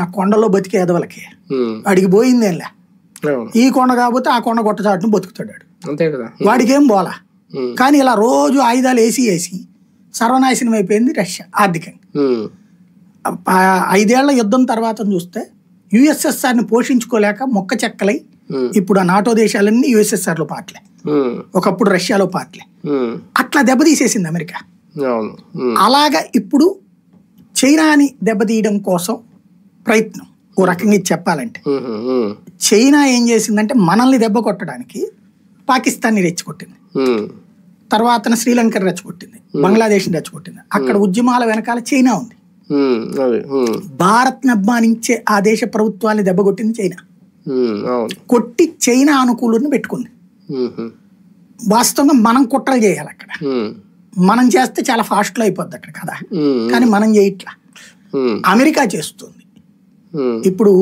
ఆ కొండలో బతికే ఎదవలకి వాడికి పోయిందేంలే. ఈ కొండ కాకపోతే ఆ కొండ గొట్టచాటును బతుకుతాడు అంతే కదా, వాడికి ఏం పోలా. కానీ ఇలా రోజు ఆయుధాలు వేసి సర్వనాశనం అయిపోయింది రష్యా ఆర్థికంగా. 5 ఏళ్ల యుద్ధం తర్వాత చూస్తే యుఎస్ఎస్ఆర్ని పోషించుకోలేక మొక్క చెక్కలై ఇప్పుడు ఆ నాటో దేశాలన్నీ యుఎస్ఎస్ఆర్లో పాటలే, ఒకప్పుడు రష్యాలో పాటలే. అట్లా దెబ్బతీసేసింది అమెరికా. అలాగా ఇప్పుడు చైనాని దెబ్బతీయడం కోసం ప్రయత్నం ఓ రకంగా చెప్పాలంటే. చైనా ఏం చేసిందంటే మనల్ని దెబ్బ కొట్టడానికి పాకిస్తాన్ని రెచ్చగొట్టింది, తర్వాత శ్రీలంకని రెచ్చగొట్టింది, బంగ్లాదేశ్ని రెచ్చగొట్టింది. అక్కడ ఉద్యమాల వెనకాల చైనా ఉంది. భారత్ని అభిమానించే ఆ దేశ ప్రభుత్వాన్ని దెబ్బకొట్టింది చైనా. కొట్టి చైనా అనుకూలుని పెట్టుకుంది. వాస్తవంగా మనం కుట్రలు చేయాలి అక్కడ, మనం చేస్తే చాలా ఫాస్ట్లో అయిపోద్ది అక్కడ కదా, కానీ మనం చేయట్లా. అమెరికా చేస్తుంది. ఇప్పుడు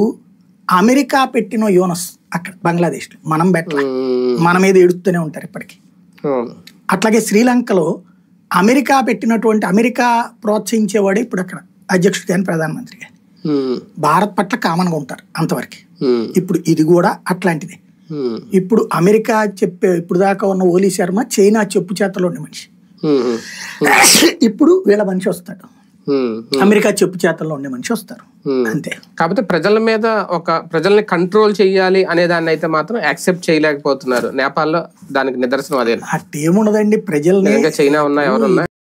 అమెరికా పెట్టిన యోనస్ అక్కడ బంగ్లాదేశ్లో మనం పెట్టలే, మన మీద ఎడుతూనే ఉంటారు ఇప్పటికీ. అట్లాగే శ్రీలంకలో అమెరికా పెట్టినటువంటి, అమెరికా ప్రోత్సహించేవాడే ఇప్పుడు అక్కడ అధ్యక్షుడు కానీ ప్రధానమంత్రి కానీ భారత్ పట్ల కామన్గా ఉంటారు అంతవరకు. ఇప్పుడు ఇది కూడా అట్లాంటిదే. ఇప్పుడు అమెరికా ఇప్పుడు దాకా ఉన్న ఓలీ శర్మ చైనా చెప్పు చేతలో ఉండే మనిషి, ఇప్పుడు వీళ్ళ మనిషి వస్తాడు, అమెరికా చెప్పు చేతల్లో ఉండే మనిషి వస్తారు అంతే. కాకపోతే ప్రజల మీద ప్రజల్ని కంట్రోల్ చేయాలి అనే దాన్ని అయితే మాత్రం యాక్సెప్ట్ చేయలేకపోతున్నారు నేపాల్లో. దానికి నిదర్శనం అదే. అట్టేముండదండి, ప్రజల్ని చైనా ఉన్నా ఎవరున్నా